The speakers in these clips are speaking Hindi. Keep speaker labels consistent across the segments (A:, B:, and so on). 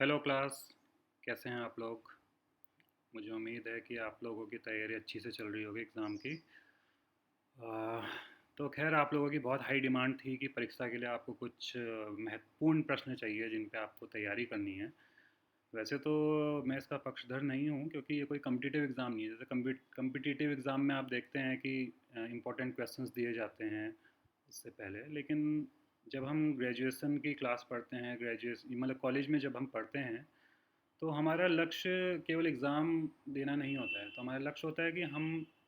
A: Hello class. कैसे हैं आप लोग? मुझे उम्मीद है कि आप लोगों की तैयारी अच्छी से चल रही होगी एग्ज़ाम की। आ, तो खैर आप लोगों की बहुत हाई डिमांड थी कि परीक्षा के लिए आपको कुछ महत्वपूर्ण प्रश्न चाहिए जिन पे आपको तैयारी करनी है। वैसे तो मैं इसका पक्षधर नहीं हूँ क्योंकि ये कोई कम्पिटिटिव एग्ज़ाम नहीं है। जैसे कम्पिटिटिव एग्ज़ाम में आप देखते हैं कि इम्पोर्टेंट क्वेश्चंस दिए जाते हैं इससे पहले। लेकिन जब हम ग्रेजुएशन की क्लास पढ़ते हैं, ग्रेजुएशन मतलब कॉलेज में जब हम पढ़ते हैं, तो हमारा लक्ष्य केवल एग्ज़ाम देना नहीं होता है। तो हमारा लक्ष्य होता है कि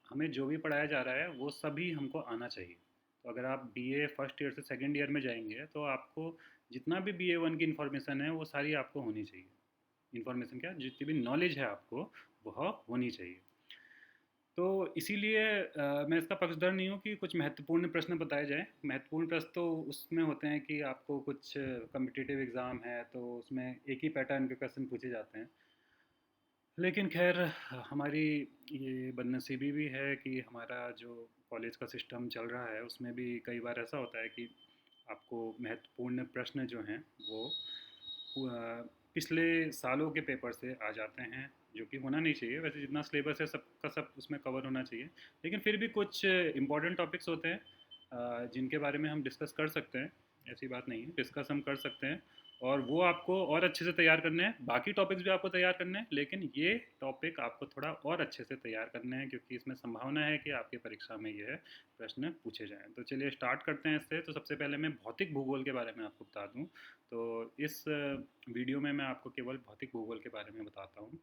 A: हमें जो भी पढ़ाया जा रहा है वो सभी हमको आना चाहिए। तो अगर आप बीए फर्स्ट ईयर से सेकंड ईयर में जाएंगे तो आपको जितना भी बीए वन की इन्फॉर्मेशन है वो सारी आपको होनी चाहिए। इन्फॉर्मेशन क्या, जितनी भी नॉलेज है आपको वह होनी चाहिए। तो इसीलिए मैं इसका पक्षधर नहीं हूँ कि कुछ महत्वपूर्ण प्रश्न बताए जाएँ। महत्वपूर्ण प्रश्न तो उसमें होते हैं कि आपको कुछ कम्पिटिटिव एग्ज़ाम है तो उसमें एक ही पैटर्न के क्वेश्चन पूछे जाते हैं। लेकिन खैर हमारी ये बदनसीबी भी है कि हमारा जो कॉलेज का सिस्टम चल रहा है उसमें भी कई बार ऐसा होता है कि आपको महत्वपूर्ण प्रश्न जो हैं वो पिछले सालों के पेपर से आ जाते हैं, जो कि होना नहीं चाहिए। वैसे जितना सिलेबस है सबका सब उसमें कवर होना चाहिए। लेकिन फिर भी कुछ इम्पोर्टेंट टॉपिक्स होते हैं जिनके बारे में हम डिस्कस कर सकते हैं। ऐसी बात नहीं है, डिस्कस हम कर सकते हैं। और वो आपको और अच्छे से तैयार करने हैं। बाकी टॉपिक्स भी आपको तैयार करने हैं, लेकिन ये टॉपिक आपको थोड़ा और अच्छे से तैयार करने हैं क्योंकि इसमें संभावना है कि आपकी परीक्षा में यह प्रश्न पूछे जाएँ। तो चलिए स्टार्ट करते हैं इससे। तो सबसे पहले मैं भौतिक भूगोल के बारे में आपको बता दूँ। तो इस वीडियो में मैं आपको केवल भौतिक भूगोल के बारे में बताता हूँ,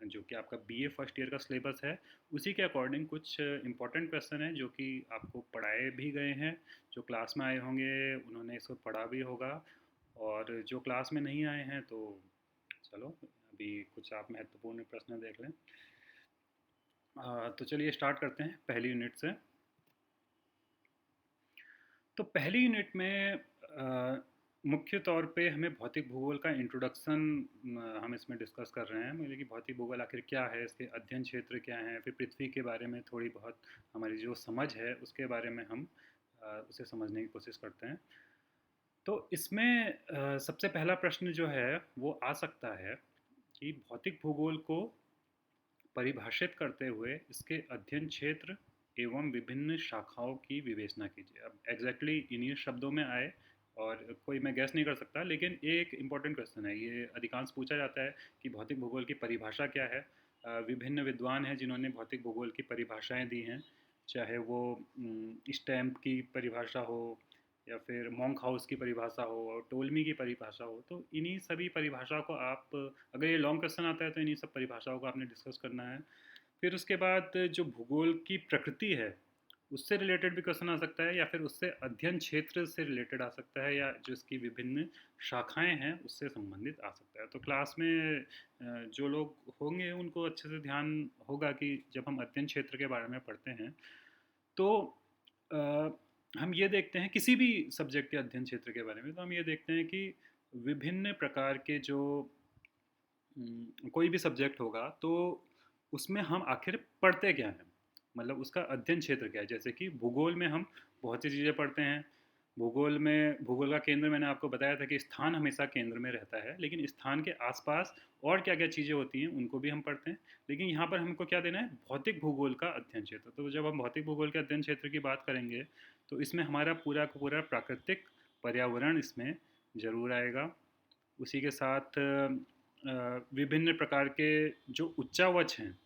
A: जो कि आपका बीए फर्स्ट ईयर का सिलेबस है। उसी के अकॉर्डिंग कुछ इंपॉर्टेंट क्वेश्चन हैं जो कि आपको पढ़ाए भी गए हैं। जो क्लास में आए होंगे उन्होंने इसको पढ़ा भी होगा, और जो क्लास में नहीं आए हैं तो चलो अभी कुछ आप महत्वपूर्ण प्रश्न देख लें। तो चलिए स्टार्ट करते हैं पहली यूनिट से। तो पहली यूनिट में मुख्य तौर पे हमें भौतिक भूगोल का इंट्रोडक्शन हम इसमें डिस्कस कर रहे हैं। मतलब कि भौतिक भूगोल आखिर क्या है, इसके अध्ययन क्षेत्र क्या हैं, फिर पृथ्वी के बारे में थोड़ी बहुत हमारी जो समझ है उसके बारे में हम उसे समझने की कोशिश करते हैं। तो इसमें सबसे पहला प्रश्न जो है वो आ सकता है कि भौतिक भूगोल को परिभाषित करते हुए इसके अध्ययन क्षेत्र एवं विभिन्न शाखाओं की विवेचना कीजिए। अब एग्जैक्टली इन्हीं शब्दों में आए और कोई मैं गैस नहीं कर सकता, लेकिन एक इम्पॉर्टेंट क्वेश्चन है। ये अधिकांश पूछा जाता है कि भौतिक भूगोल की परिभाषा क्या है। विभिन्न विद्वान हैं जिन्होंने भौतिक भूगोल की परिभाषाएं दी हैं, चाहे वो स्टैम्प की परिभाषा हो या फिर मॉन्क हाउस की परिभाषा हो और टोलमी की परिभाषा हो। तो इन्हीं सभी परिभाषाओं को आप, अगर ये लॉन्ग क्वेश्चन आता है तो इन्हीं सब परिभाषाओं को आपने डिस्कस करना है। फिर उसके बाद जो भूगोल की प्रकृति है उससे रिलेटेड भी क्वेश्चन आ सकता है, या फिर उससे अध्ययन क्षेत्र से रिलेटेड आ सकता है, या जो इसकी विभिन्न शाखाएं हैं उससे संबंधित आ सकता है। तो क्लास में जो लोग होंगे उनको अच्छे से ध्यान होगा कि जब हम अध्ययन क्षेत्र के बारे में पढ़ते हैं तो अ, हम ये देखते हैं किसी भी सब्जेक्ट के अध्ययन क्षेत्र के बारे में, तो हम ये देखते हैं कि विभिन्न प्रकार के जो कोई भी सब्जेक्ट होगा तो उसमें हम आखिर पढ़ते क्या हैं, मतलब उसका अध्ययन क्षेत्र क्या है। जैसे कि भूगोल में हम बहुत सी चीज़ें पढ़ते हैं। भूगोल का केंद्र मैंने आपको बताया था कि स्थान हमेशा केंद्र में रहता है, लेकिन स्थान के आसपास और क्या क्या चीज़ें होती हैं उनको भी हम पढ़ते हैं। लेकिन यहाँ पर हमको क्या देना है, भौतिक भूगोल का अध्ययन क्षेत्र। तो जब हम भौतिक भूगोल के अध्ययन क्षेत्र की बात करेंगे तो इसमें हमारा पूरा का पूरा प्राकृतिक पर्यावरण इसमें ज़रूर आएगा। उसी के साथ विभिन्न प्रकार के जो उच्चावच हैं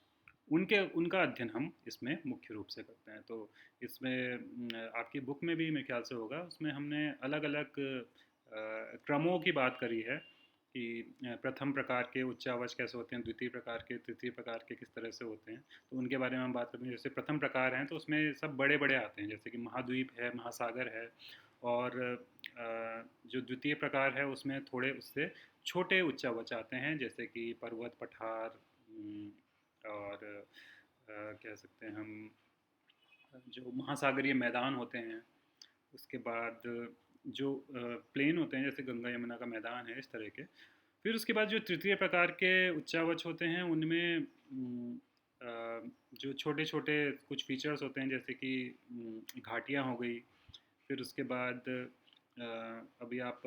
A: उनके उनका अध्ययन हम इसमें मुख्य रूप से करते हैं। तो इसमें आपकी बुक में भी मेरे ख्याल से होगा, उसमें हमने अलग अलग क्रमों की बात करी है कि प्रथम प्रकार के उच्चावच कैसे होते हैं, द्वितीय प्रकार के, तृतीय प्रकार के किस तरह से होते हैं। तो उनके बारे में हम बात करेंगे। जैसे प्रथम प्रकार हैं तो उसमें सब बड़े बड़े आते हैं, जैसे कि महाद्वीप है, महासागर है। और जो द्वितीय प्रकार है उसमें थोड़े उससे छोटे उच्चावच आते हैं, जैसे कि पर्वत, पठार, और कह सकते हैं हम जो महासागरीय मैदान होते हैं। उसके बाद जो प्लेन होते हैं जैसे गंगा यमुना का मैदान है, इस तरह के। फिर उसके बाद जो तृतीय प्रकार के उच्चावच होते हैं उनमें जो छोटे छोटे कुछ फीचर्स होते हैं, जैसे कि घाटियाँ हो गई। फिर उसके बाद अभी आप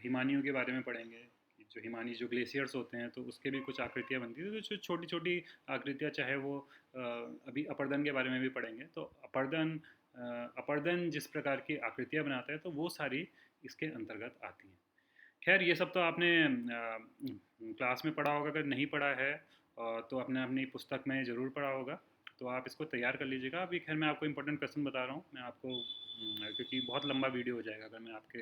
A: हिमानियों के बारे में पढ़ेंगे, जो हिमानी जो ग्लेशियर्स होते हैं तो उसके भी कुछ आकृतियाँ बनती थी, तो जो छोटी छोटी आकृतियाँ, चाहे वो अभी अपर्दन के बारे में भी पढ़ेंगे, तो अपर्दन जिस प्रकार की आकृतियाँ बनाता है तो वो सारी इसके अंतर्गत आती हैं। खैर ये सब तो आपने क्लास में पढ़ा होगा, अगर नहीं पढ़ा है तो आपने अपनी पुस्तक में ज़रूर पढ़ा होगा, तो आप इसको तैयार कर लीजिएगा। अभी खैर मैं आपको इंपॉर्टेंट क्वेश्चन बता रहा हूँ, मैं आपको क्योंकि बहुत लंबा वीडियो हो जाएगा अगर मैं आपके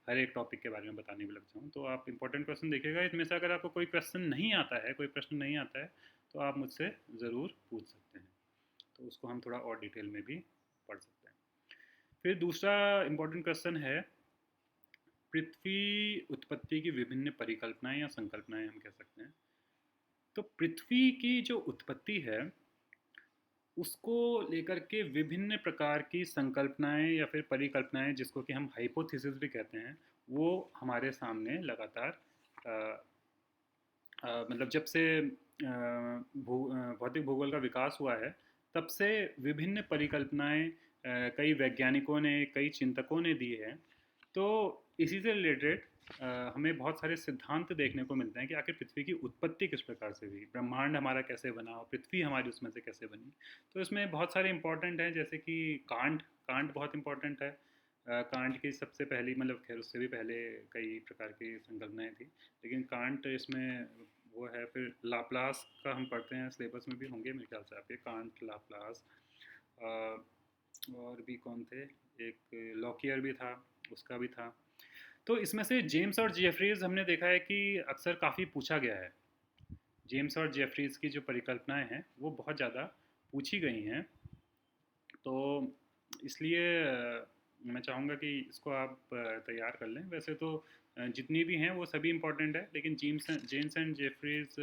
A: हर एक टॉपिक के बारे में बताने भी लग जाऊँ, तो आप इंपॉर्टेंट क्वेश्चन देखिएगा। इसमें से अगर आपको कोई क्वेश्चन नहीं आता है, कोई प्रश्न नहीं आता है, तो आप मुझसे ज़रूर पूछ सकते हैं, तो उसको हम थोड़ा और डिटेल में भी पढ़ सकते हैं। फिर दूसरा इम्पोर्टेंट क्वेश्चन है, पृथ्वी उत्पत्ति की विभिन्न परिकल्पनाएं या संकल्पनाएं हम कह सकते हैं। तो पृथ्वी की जो उत्पत्ति है उसको लेकर के विभिन्न प्रकार की संकल्पनाएं या फिर परिकल्पनाएं, जिसको कि हम हाइपोथेसिस भी कहते हैं, वो हमारे सामने लगातार मतलब जब से भौतिक भूगोल का विकास हुआ है, तब से विभिन्न परिकल्पनाएं कई वैज्ञानिकों ने, कई चिंतकों ने दी है। तो इसी से रिलेटेड हमें बहुत सारे सिद्धांत देखने को मिलते हैं कि आखिर पृथ्वी की उत्पत्ति किस प्रकार से हुई, ब्रह्मांड हमारा कैसे बना और पृथ्वी हमारी उसमें से कैसे बनी। तो इसमें बहुत सारे इंपॉर्टेंट हैं, जैसे कि कांट कांट बहुत इंपॉर्टेंट है। कांट की सबसे पहली, मतलब खैर उससे भी पहले कई प्रकार की संकल्पनाएं थी, लेकिन कांट इसमें वो है। फिर लाप्लास का हम पढ़ते हैं, सिलेबस में भी होंगे मेरे ख्याल से आपके, कांट, लाप्लास, और भी कौन थे, एक लॉकियर भी था, उसका भी था। तो इसमें से जेम्स और जेफरीज हमने देखा है कि अक्सर काफ़ी पूछा गया है। जेम्स और जेफरीज की जो परिकल्पनाएं हैं वो बहुत ज़्यादा पूछी गई हैं, तो इसलिए मैं चाहूँगा कि इसको आप तैयार कर लें। वैसे तो जितनी भी हैं वो सभी इम्पोर्टेंट है, लेकिन जेम्स एंड जेफरीज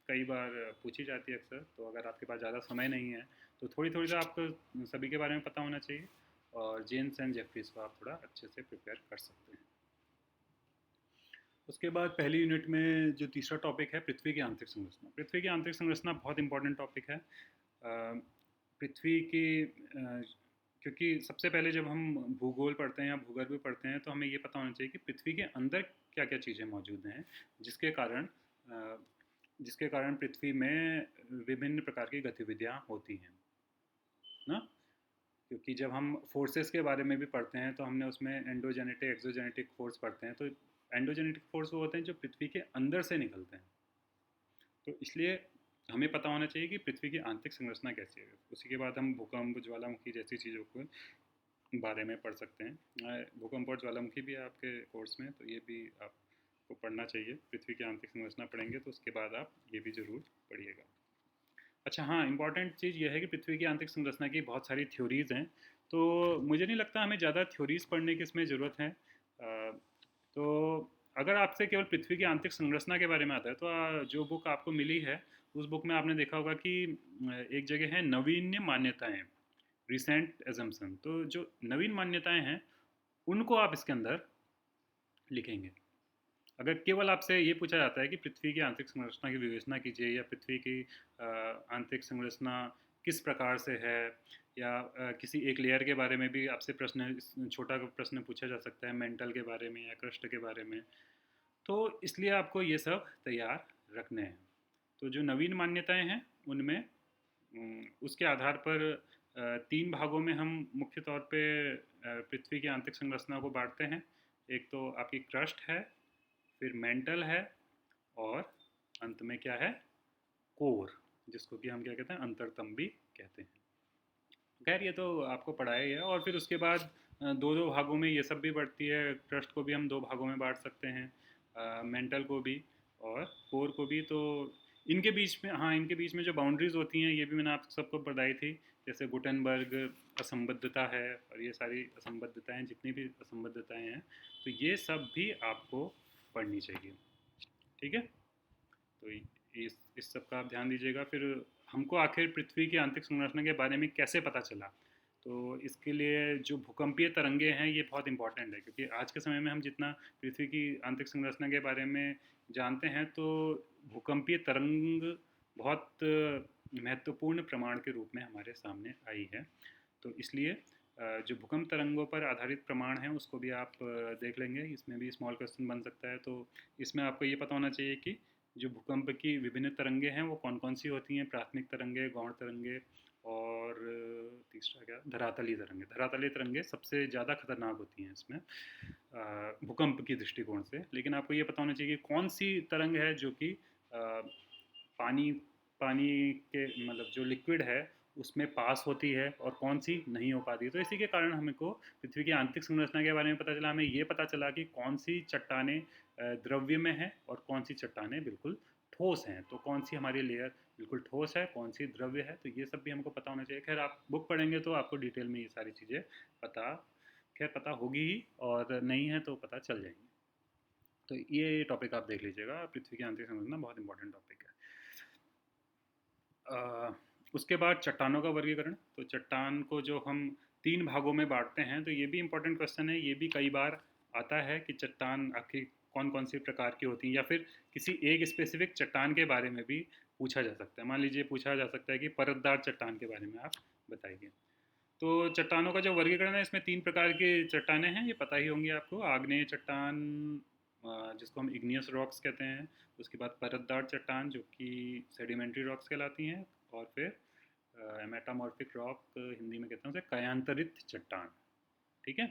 A: कई बार पूछी जाती है अक्सर, तो अगर आपके पास ज़्यादा समय नहीं है तो थोड़ी थोड़ी सा आपको सभी के बारे में पता होना चाहिए, और जेम्स एंड जेफरीज को आप थोड़ा अच्छे से प्रिपेयर कर सकते हैं। उसके बाद पहली यूनिट में जो तीसरा टॉपिक है, पृथ्वी की आंतरिक संरचना। पृथ्वी की आंतरिक संरचना बहुत इंपॉर्टेंट टॉपिक है। पृथ्वी की क्योंकि सबसे पहले जब हम भूगोल पढ़ते हैं या भूगर्भ पढ़ते हैं, तो हमें ये पता होना चाहिए कि पृथ्वी के अंदर क्या क्या चीज़ें मौजूद हैं, जिसके कारण जिसके कारण पृथ्वी में विभिन्न प्रकार की गतिविधियाँ होती हैं ना। क्योंकि जब हम फोर्सेस के बारे में भी पढ़ते हैं, तो हमने उसमें एंडोजेनेटिक, एक्सोजेनेटिक फोर्स पढ़ते हैं। तो एंडोजेनेटिक फोर्स वो होते हैं जो पृथ्वी के अंदर से निकलते हैं, तो इसलिए हमें पता होना चाहिए कि पृथ्वी की आंतरिक संरचना कैसी है। उसी के बाद हम भूकंप, ज्वालामुखी जैसी चीज़ों के बारे में पढ़ सकते हैं। भूकंप और ज्वालामुखी भी है आपके कोर्स में, तो ये भी आपको पढ़ना चाहिए। पृथ्वी की आंतरिक संरचना पढ़ेंगे तो उसके बाद आप ये भी ज़रूर पढ़िएगा। अच्छा हाँ, इम्पॉर्टेंट चीज़ यह है कि पृथ्वी की आंतरिक संरचना की बहुत सारी थ्योरीज़ हैं, तो मुझे नहीं लगता हमें ज़्यादा थ्योरीज़ पढ़ने की इसमें ज़रूरत है। तो अगर आपसे केवल पृथ्वी की आंतरिक संरचना के बारे में आता है, तो जो बुक आपको मिली है उस बुक में आपने देखा होगा कि एक जगह है नवीन मान्यताएं, रिसेंट एजम्पशन। तो जो नवीन मान्यताएं हैं उनको आप इसके अंदर लिखेंगे। अगर केवल आपसे ये पूछा जाता है कि पृथ्वी की आंतरिक संरचना की विवेचना कीजिए, या पृथ्वी की आंतरिक संरचना किस प्रकार से है, या किसी एक लेयर के बारे में भी आपसे प्रश्न, छोटा प्रश्न पूछा जा सकता है, मेंटल के बारे में या क्रस्ट के बारे में, तो इसलिए आपको ये सब तैयार रखने हैं। तो जो नवीन मान्यताएं हैं उनमें उसके आधार पर तीन भागों में हम मुख्य तौर पे पृथ्वी की आंतरिक संरचना को बांटते हैं। एक तो आपकी क्रस्ट है, फिर मेंटल है, और अंत में क्या है, कोर, जिसको कि हम क्या कहते हैं, अंतरतम भी कहते हैं। खैर ये तो आपको पढ़ाया ही है। और फिर उसके बाद दो दो भागों में ये सब भी बढ़ती है। ट्रस्ट को भी हम दो भागों में बांट सकते हैं, मेंटल को भी और कोर को भी। तो इनके बीच में, हाँ, इनके बीच में जो बाउंड्रीज होती हैं ये भी मैंने आप सबको बताई थी, जैसे गुटनबर्ग असंबद्धता है, और ये सारी असंबद्धताएं, जितनी भी असंबद्धताएं हैं, तो ये सब भी आपको पढ़नी चाहिए। ठीक है, तो इस सब का आप ध्यान दीजिएगा। फिर हमको आखिर पृथ्वी की आंतरिक संरचना के बारे में कैसे पता चला, तो इसके लिए जो भूकंपीय तरंगे हैं ये बहुत इंपॉर्टेंट है, क्योंकि आज के समय में हम जितना पृथ्वी की आंतरिक संरचना के बारे में जानते हैं, तो भूकंपीय तरंग बहुत महत्वपूर्ण प्रमाण के रूप में हमारे सामने आई है। तो इसलिए जो भूकंप तरंगों पर आधारित प्रमाण है उसको भी आप देख लेंगे, इसमें भी स्मॉल क्वेश्चन बन सकता है। तो इसमें आपको ये पता होना चाहिए कि जो भूकंप की विभिन्न तरंगे हैं वो कौन कौन सी होती हैं, प्राथमिक तरंगे, गौण तरंगे और तीसरा क्या, धरातलीय तरंगे। धरातलीय तरंगे सबसे ज़्यादा खतरनाक होती हैं इसमें भूकंप की दृष्टिकोण से। लेकिन आपको ये पता होना चाहिए कि कौन सी तरंग है जो कि पानी पानी के मतलब जो लिक्विड है उसमें पास होती है और कौन सी नहीं हो पाती। तो इसी के कारण हमको पृथ्वी की आंतरिक संरचना के बारे में पता चला। हमें ये पता चला कि कौन सी चट्टानें द्रव्य में हैं और कौन सी चट्टानें बिल्कुल ठोस हैं। तो कौन सी हमारी लेयर बिल्कुल ठोस है, कौन सी द्रव्य है, तो ये सब भी हमको पता होना चाहिए। खैर आप बुक पढ़ेंगे तो आपको डिटेल में ये सारी चीज़ें पता खैर पता होगी ही, और नहीं है तो पता चल जाएंगी। तो ये टॉपिक आप देख लीजिएगा, पृथ्वी की आंतरिक संरचना बहुत इंपॉर्टेंट टॉपिक है। उसके बाद चट्टानों का वर्गीकरण। तो चट्टान को जो हम 3 भागों में बांटते हैं, तो ये भी इंपॉर्टेंट क्वेश्चन है। ये भी कई बार आता है कि चट्टान आखिर कौन कौन सी प्रकार की होती हैं, या फिर किसी एक स्पेसिफिक चट्टान के बारे में भी पूछा जा सकता है। मान लीजिए पूछा जा सकता है कि परतदार चट्टान के बारे में आप बताइए। तो चट्टानों का जो वर्गीकरण है, इसमें 3 प्रकार की चट्टानें हैं, ये पता ही होंगी आपको। आग्नेय चट्टान जिसको हम इग्नियस रॉक्स कहते हैं, उसके बाद परतदार चट्टान जो कि सेडिमेंट्री रॉक्स कहलाती हैं, और फिर मेटामॉर्फिक रॉक हिंदी में कहते हैं उसे कायांतरित चट्टान। ठीक है,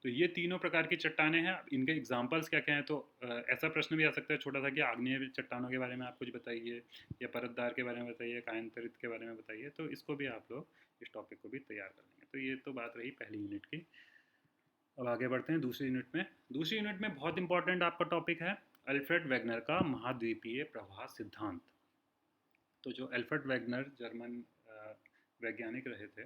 A: तो ये तीनों प्रकार की चट्टानें हैं। इनके एग्जाम्पल्स क्या क्या हैं, तो ऐसा प्रश्न भी आ सकता है छोटा सा कि आग्नेय चट्टानों के बारे में आप कुछ बताइए, या परतदार के बारे में बताइए, कायांतरित के बारे में बताइए। तो इसको भी आप लोग इस टॉपिक को भी तैयार कर लेंगे। तो ये तो बात रही पहली यूनिट की। अब आगे बढ़ते हैं दूसरी यूनिट में। दूसरी यूनिट में बहुत इंपॉर्टेंट आपका टॉपिक है अल्फ्रेड वेगनर का महाद्वीपीय प्रवाह सिद्धांत। तो जो अल्फ्रेड वेगनर जर्मन वैज्ञानिक रहे थे,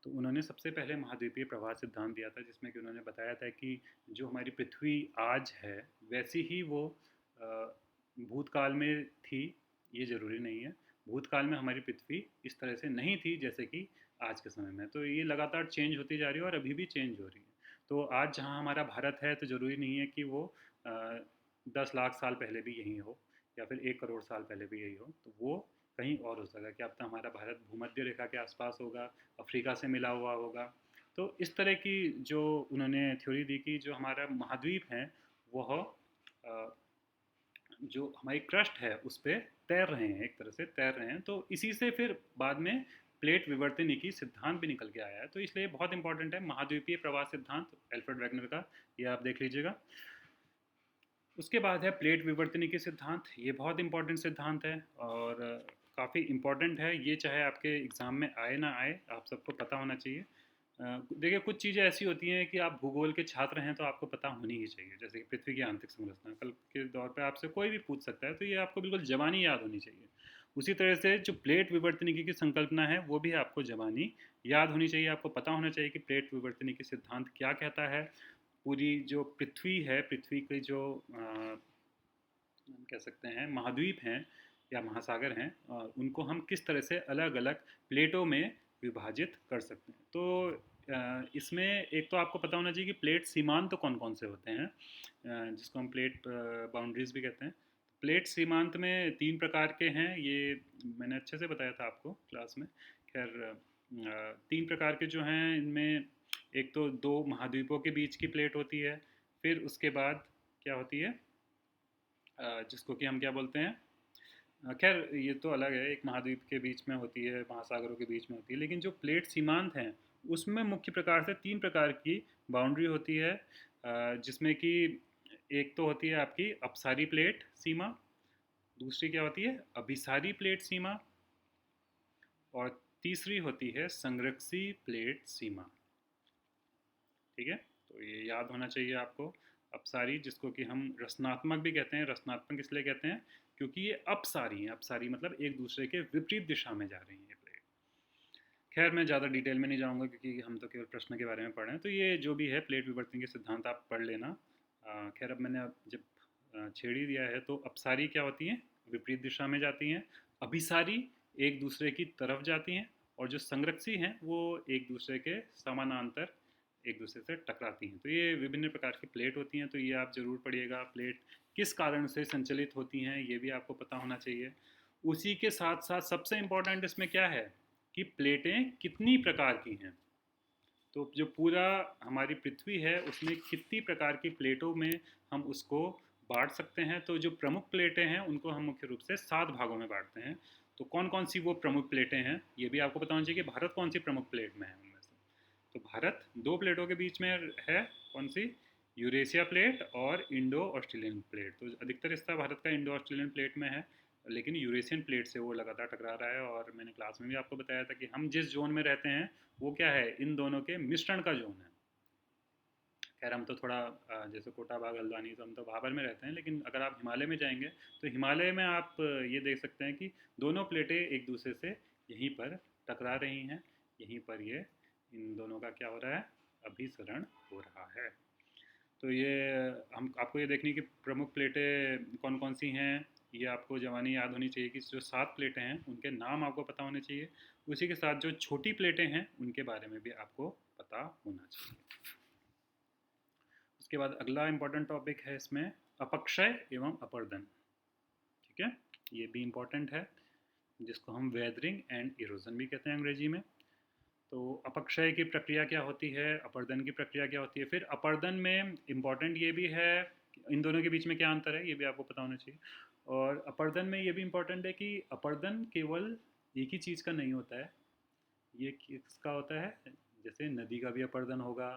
A: तो उन्होंने सबसे पहले महाद्वीपीय प्रवाह सिद्धांत दिया था, जिसमें कि उन्होंने बताया था कि जो हमारी पृथ्वी आज है वैसी ही वो भूतकाल में थी। ये ज़रूरी नहीं है, भूतकाल में हमारी पृथ्वी इस तरह से नहीं थी जैसे कि आज के समय में। तो ये लगातार चेंज होती जा रही है और अभी भी चेंज हो रही है। तो आज जहाँ हमारा भारत है, तो ज़रूरी नहीं है कि वो 10 लाख साल पहले भी यहीं हो, या फिर 1 करोड़ साल पहले भी यही हो। तो वो कहीं और हो सकता है कि अब तो हमारा भारत भूमध्य रेखा के आसपास होगा, अफ्रीका से मिला हुआ होगा। तो इस तरह की जो उन्होंने थ्योरी दी कि जो हमारा महाद्वीप है वह जो हमारी क्रस्ट है उस पर तैर रहे हैं, एक तरह से तैर रहे हैं। तो इसी से फिर बाद में प्लेट विवर्तनिकी सिद्धांत भी निकल के आया है। तो इसलिए बहुत इंपॉर्टेंट है महाद्वीपीय प्रवाह सिद्धांत अल्फ्रेड वेगनर का, ये आप देख लीजिएगा। उसके बाद है प्लेट विवर्तनिकी सिद्धांत। ये बहुत इंपॉर्टेंट सिद्धांत है और काफ़ी इंपॉर्टेंट है ये, चाहे आपके एग्ज़ाम में आए ना आए, आप सबको पता होना चाहिए। देखिए कुछ चीज़ें ऐसी होती हैं कि आप भूगोल के छात्र हैं तो आपको पता होनी ही चाहिए, जैसे कि पृथ्वी की आंतरिक संरचना कल के दौर पे आपसे कोई भी पूछ सकता है, तो ये आपको बिल्कुल ज़बानी याद होनी चाहिए। उसी तरह से जो प्लेट विवर्तनिकी की संकल्पना है वो भी आपको ज़बानी याद होनी चाहिए। आपको पता होना चाहिए कि प्लेट विवर्तनिकी सिद्धांत क्या कहता है। पूरी जो पृथ्वी है, पृथ्वी की जो हम कह सकते हैं महाद्वीप हैं या महासागर हैं, उनको हम किस तरह से अलग अलग प्लेटों में विभाजित कर सकते हैं। तो इसमें एक तो आपको पता होना चाहिए कि प्लेट सीमांत तो कौन कौन से होते हैं, जिसको हम प्लेट बाउंड्रीज भी कहते हैं। प्लेट सीमांत में 3 प्रकार के हैं, ये मैंने अच्छे से बताया था आपको क्लास में। खैर 3 प्रकार के जो हैं इनमें, एक तो 2 महाद्वीपों के बीच की प्लेट होती है, फिर उसके बाद क्या होती है जिसको कि हम क्या बोलते हैं, खैर ये तो अलग है, एक महाद्वीप के बीच में होती है, महासागरों के बीच में होती है। लेकिन जो प्लेट सीमांत हैं उसमें मुख्य प्रकार से 3 प्रकार की बाउंड्री होती है, जिसमें कि एक तो होती है आपकी अपसारी प्लेट सीमा, दूसरी क्या होती है अभिसारी प्लेट सीमा, और तीसरी होती है संरक्षी प्लेट सीमा। ठीक है, तो ये याद होना चाहिए आपको। अपसारी जिसको कि हम रचनात्मक भी कहते हैं, रचनात्मक इसलिए कहते हैं क्योंकि ये अपसारी हैं, अपसारी मतलब एक दूसरे के विपरीत दिशा में जा रही हैं ये प्लेट। खैर मैं ज़्यादा डिटेल में नहीं जाऊँगा क्योंकि हम तो केवल प्रश्न के बारे में पढ़ रहे हैं। तो ये जो भी है प्लेट विवर्तन के सिद्धांत आप पढ़ लेना। खैर अब मैंने जब छेड़ ही दिया है, तो अपसारी क्या होती हैं, विपरीत दिशा में जाती हैं। अभिसारी एक दूसरे की तरफ जाती हैं, और जो संरक्षी हैं वो एक दूसरे के समानांतर एक दूसरे से टकराती हैं। तो ये विभिन्न प्रकार की प्लेट होती हैं, तो ये आप ज़रूर पढ़िएगा। प्लेट किस कारण से संचलित होती हैं ये भी आपको पता होना चाहिए। उसी के साथ साथ सबसे इम्पोर्टेंट इसमें क्या है कि प्लेटें कितनी प्रकार की हैं। तो जो पूरा हमारी पृथ्वी है उसमें कितनी प्रकार की प्लेटों में हम उसको बांट सकते हैं। तो जो प्रमुख प्लेटें हैं उनको हम मुख्य रूप से 7 भागों में बांटते हैं। तो कौन कौन सी वो प्रमुख प्लेटें हैं ये भी आपको पता होना चाहिए कि भारत कौन सी प्रमुख प्लेट में है उनमें से। तो भारत दो प्लेटों के बीच में है, कौन सी? यूरेशिया प्लेट और इंडो ऑस्ट्रेलियन प्लेट। तो अधिकतर हिस्सा भारत का इंडो ऑस्ट्रेलियन प्लेट में है, लेकिन यूरेशियन प्लेट से वो लगातार टकरा रहा है। और मैंने क्लास में भी आपको बताया था कि हम जिस जोन में रहते हैं वो क्या है, इन दोनों के मिश्रण का जोन है। खैर हम तो थोड़ा जैसे कोटा बाग हल्द्वानी, तो हम तो भाबर में रहते हैं, लेकिन अगर आप हिमालय में जाएंगे तो हिमालय में आप ये देख सकते हैं कि दोनों प्लेटें एक दूसरे से यहीं पर टकरा रही हैं। यहीं पर ये इन दोनों का क्या हो रहा है, अभिसरण हो रहा है। तो ये हम आपको ये देखने की प्रमुख प्लेटें कौन कौन सी हैं ये आपको जवानी याद होनी चाहिए कि जो 7 प्लेटें हैं उनके नाम आपको पता होने चाहिए। उसी के साथ जो छोटी प्लेटें हैं उनके बारे में भी आपको पता होना चाहिए। उसके बाद अगला इम्पॉर्टेंट टॉपिक है इसमें अपक्षय एवं अपर्दन। ठीक है, ये भी इम्पॉर्टेंट है, जिसको हम वेदरिंग एंड इरोजन भी कहते हैं अंग्रेजी में। तो अपक्षय की प्रक्रिया क्या होती है, अपर्दन की प्रक्रिया क्या होती है। फिर अपर्दन में इम्पॉर्टेंट ये भी है, इन दोनों के बीच में क्या अंतर है ये भी आपको पता होना चाहिए। और अपर्दन में ये भी इम्पॉर्टेंट है कि अपर्दन केवल एक ही चीज़ का नहीं होता है, ये किसका होता है, जैसे नदी का भी अपर्दन होगा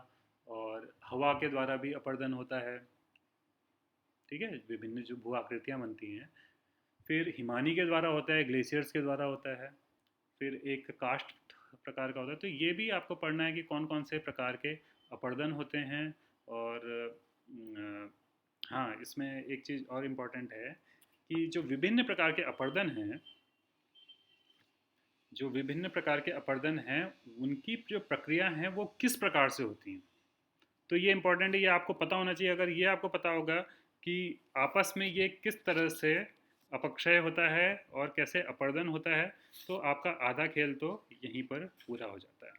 A: और हवा के द्वारा भी अपर्दन होता है। ठीक है, विभिन्न जो भू आकृतियाँ बनती हैं। फिर हिमानी के द्वारा होता है, ग्लेशियर्स के द्वारा होता है। फिर एक कास्ट प्रकार का होता है। तो ये भी आपको पढ़ना है कि कौन कौन से प्रकार के अपर्दन होते हैं। और हाँ, इसमें एक चीज़ और इम्पॉर्टेंट है कि जो विभिन्न प्रकार के अपर्दन हैं, जो विभिन्न प्रकार के अपर्दन हैं उनकी जो प्रक्रिया हैं वो किस प्रकार से होती हैं। तो ये इम्पोर्टेंट है, ये आपको पता होना चाहिए। अगर ये आपको पता होगा कि आपस में ये किस तरह से अपक्षय होता है और कैसे अपर्दन होता है, तो आपका आधा खेल तो यहीं पर पूरा हो जाता है।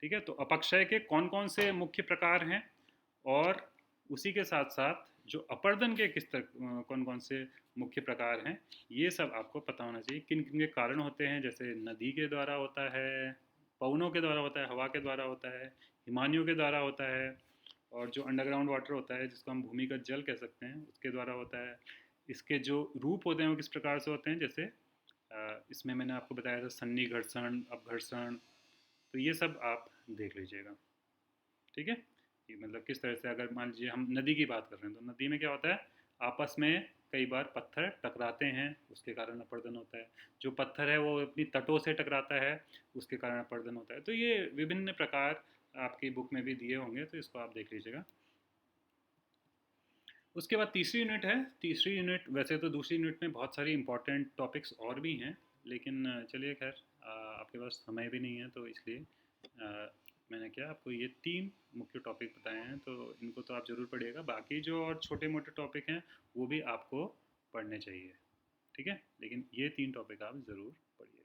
A: ठीक है, तो अपक्षय के कौन कौन से मुख्य प्रकार हैं और उसी के साथ साथ जो अपर्दन के किस तरह कौन कौन से मुख्य प्रकार हैं, ये सब आपको पता होना चाहिए। किन किन के कारण होते हैं, जैसे नदी के द्वारा होता है, पवनों के द्वारा होता है, हवा के द्वारा होता है, हिमानियों के द्वारा होता है, और जो अंडरग्राउंड वाटर होता है जिसको हम भूमिगत जल कह सकते हैं उसके द्वारा होता है। इसके जो रूप होते हैं वो किस प्रकार से होते हैं, जैसे इसमें मैंने आपको बताया था सन्नी घर्षण, अपघर्षण। तो ये सब आप देख लीजिएगा। ठीक है, कि मतलब किस तरह से, अगर मान लीजिए हम नदी की बात कर रहे हैं तो नदी में क्या होता है, आपस में कई बार पत्थर टकराते हैं, उसके कारण अपर्दन होता है। जो पत्थर है वो अपनी तटों से टकराता है, उसके कारण अपर्दन होता है। तो ये विभिन्न प्रकार आपकी बुक में भी दिए होंगे, तो इसको आप देख लीजिएगा। उसके बाद तीसरी यूनिट है। तीसरी यूनिट, वैसे तो दूसरी यूनिट में बहुत सारी इंपॉर्टेंट टॉपिक्स और भी हैं, लेकिन चलिए खैर आपके पास समय भी नहीं है, तो इसलिए मैंने क्या आपको ये 3 मुख्य टॉपिक बताए हैं, तो इनको तो आप ज़रूर पढ़िएगा। बाकी जो और छोटे मोटे टॉपिक हैं वो भी आपको पढ़ने चाहिए। ठीक है, लेकिन ये 3 टॉपिक आप ज़रूर पढ़िएगा।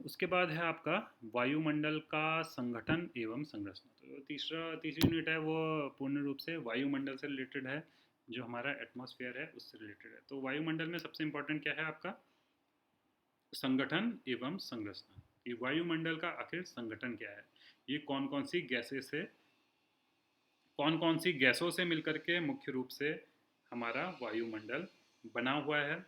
A: उसके बाद है आपका वायुमंडल का संगठन एवं संरचना। तो तीसरी यूनिट है वो पूर्ण रूप से वायुमंडल से रिलेटेड है, जो हमारा एटमॉस्फेयर है उससे रिलेटेड है। तो वायुमंडल में सबसे इम्पोर्टेंट क्या है आपका, संगठन एवं संरचना। ये वायुमंडल का आखिर संगठन क्या है, ये कौन कौन सी गैसों से मिलकर के मुख्य रूप से हमारा वायुमंडल बना हुआ है।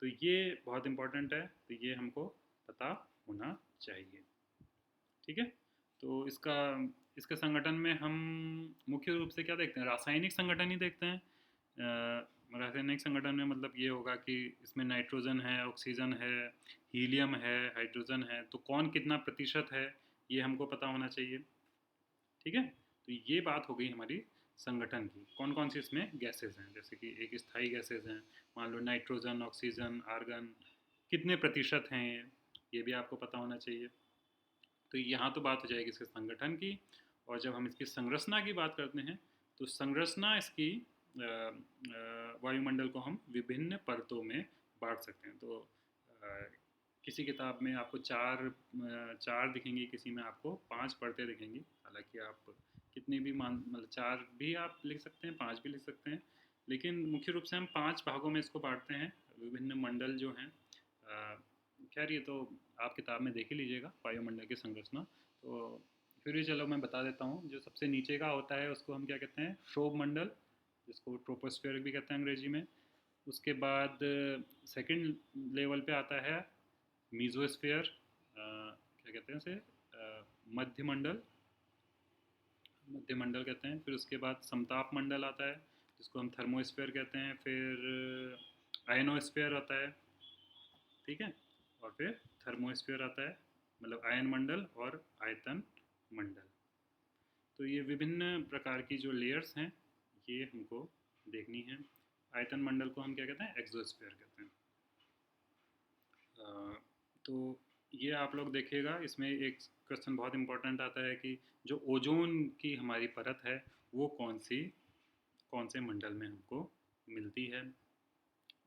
A: तो ये बहुत इम्पोर्टेंट है, तो ये हमको पता होना चाहिए। ठीक है, तो इसके संगठन में हम मुख्य रूप से क्या देखते हैं, रासायनिक संगठन ही देखते हैं। रासायनिक संगठन में मतलब ये होगा कि इसमें नाइट्रोजन है, ऑक्सीजन है, हीलियम है, हाइड्रोजन है, तो कौन कितना प्रतिशत है ये हमको पता होना चाहिए। ठीक है, तो ये बात हो गई हमारी संगठन की। कौन कौन सी इसमें गैसेज हैं, जैसे कि एक स्थायी गैसेज हैं, मान लो नाइट्रोजन, ऑक्सीजन, आर्गन, कितने प्रतिशत हैं ये भी आपको पता होना चाहिए। तो यहाँ तो बात हो जाएगी इसके संगठन की। और जब हम इसकी संरचना की बात करते हैं तो संरचना इसकी वायुमंडल को हम विभिन्न परतों में बांट सकते हैं। तो किसी किताब में आपको चार दिखेंगी, किसी में आपको 5 परतें दिखेंगी। हालांकि आप कितनी भी मतलब 4 भी आप लिख सकते हैं, 5 भी लिख सकते हैं, लेकिन मुख्य रूप से हम 5 भागों में इसको बांटते हैं, विभिन्न मंडल जो हैं। खैर ये तो आप किताब में देख ही लीजिएगा वायुमंडल की संरचना। तो फिर भी चलो मैं बता देता हूँ। जो सबसे नीचे का होता है उसको हम क्या कहते हैं, क्षोभ मंडल, जिसको ट्रोपोस्फेयर भी कहते हैं अंग्रेजी में। उसके बाद सेकंड लेवल पे आता है मीजोस्फेयर, क्या कहते हैं इसे, मध्यमंडल, मध्यमंडल कहते हैं। फिर उसके बाद समताप मंडल आता है, जिसको हम थर्मोस्फेयर कहते हैं। फिर आयनोस्फेयर आता है, ठीक है। और फिर थर्मोस्फेयर आता है, मतलब आयन मंडल और आयतन मंडल। तो ये विभिन्न प्रकार की जो लेयर्स हैं ये हमको देखनी है। आयतन मंडल को हम क्या कहते हैं, एक्सोस्फेयर कहते हैं। तो ये आप लोग देखिएगा, इसमें एक क्वेश्चन बहुत इंपॉर्टेंट आता है कि जो ओजोन की हमारी परत है वो कौन से मंडल में हमको मिलती है।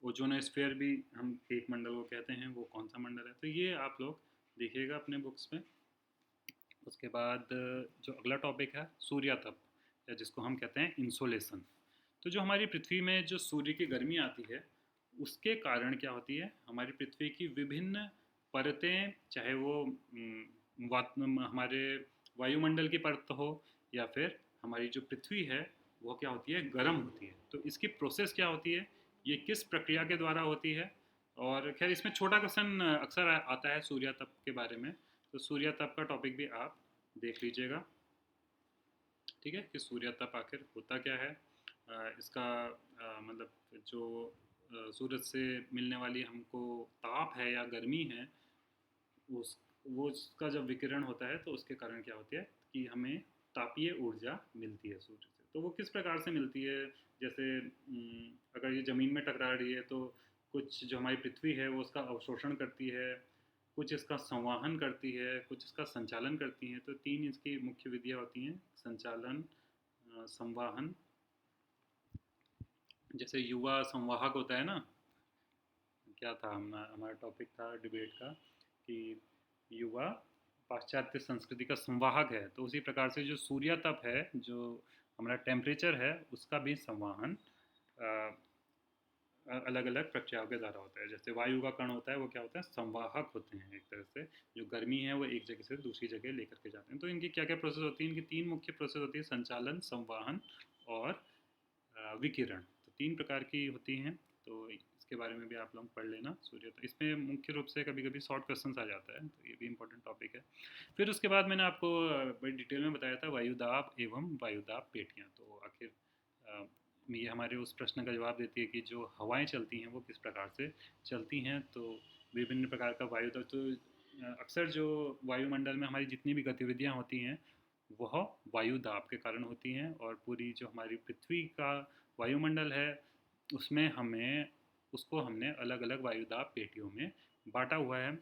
A: ओजोनोस्फेयर भी हम एक मंडल को कहते हैं, वो कौन सा मंडल है, तो ये आप लोग देखिएगा अपने बुक्स में। उसके बाद जो अगला टॉपिक है सूर्यातप, या जिसको हम कहते हैं इंसोलेशन। तो जो हमारी पृथ्वी में जो सूर्य की गर्मी आती है उसके कारण क्या होती है, हमारी पृथ्वी की विभिन्न परतें, चाहे वो हमारे वायुमंडल की परत हो या फिर हमारी जो पृथ्वी है वो क्या होती है, गर्म होती है। तो इसकी प्रोसेस क्या होती है, ये किस प्रक्रिया के द्वारा होती है। और खैर इसमें छोटा क्वेश्चन अक्सर आता है सूर्यातप के बारे में, तो सूर्यातप का टॉपिक भी आप देख लीजिएगा, ठीक है, कि सूर्यातप आखिर होता क्या है। इसका मतलब जो सूरज से मिलने वाली हमको ताप है या गर्मी है, उस वो उसका जब विकिरण होता है तो उसके कारण क्या होती है कि हमें तापीय ऊर्जा मिलती है सूर्य से। तो वो किस प्रकार से मिलती है, जैसे अगर ये ज़मीन में टकरा रही है तो कुछ जो हमारी पृथ्वी है वो उसका अवशोषण करती है, कुछ इसका संवाहन करती है, कुछ इसका संचालन करती हैं। तो तीन इसकी मुख्य विधियाँ होती हैं, संचालन, संवाहन। जैसे युवा संवाहक होता है ना, क्या था हमारा टॉपिक था डिबेट का कि युवा पाश्चात्य संस्कृति का संवाहक है, तो उसी प्रकार से जो सूर्यातप है, जो हमारा टेम्परेचर है, उसका भी संवाहन अलग अलग प्रक्रियाओं के द्वारा होता है। जैसे वायु का कण होता है वो क्या होता है, संवाहक होते हैं एक तरह से, जो गर्मी है वो एक जगह से दूसरी जगह लेकर के जाते हैं। तो इनकी क्या क्या प्रोसेस होती है, इनकी तीन मुख्य प्रोसेस होती है, संचालन, संवाहन और विकिरण। तो तीन प्रकार की होती हैं। तो इसके बारे में भी आप लोग पढ़ लेना सूर्य। तो इसमें मुख्य रूप से कभी कभी शॉर्ट क्वेश्चन आ जाता है, तो ये भी इंपॉर्टेंट टॉपिक है। फिर उसके बाद मैंने आपको बड़ी डिटेल में बताया था वायुदाब एवं वायुदाब पेटियाँ। तो आखिर ये हमारे उस प्रश्न का जवाब देती है कि जो हवाएं चलती हैं वो किस प्रकार से चलती हैं। तो विभिन्न प्रकार का वायुदाब, तो अक्सर जो वायुमंडल में हमारी जितनी भी गतिविधियाँ होती हैं वह वायुदाब के कारण होती हैं। और पूरी जो हमारी पृथ्वी का वायुमंडल है उसमें उसको हमने अलग अलग वायुदाब पेटियों में बांटा हुआ है।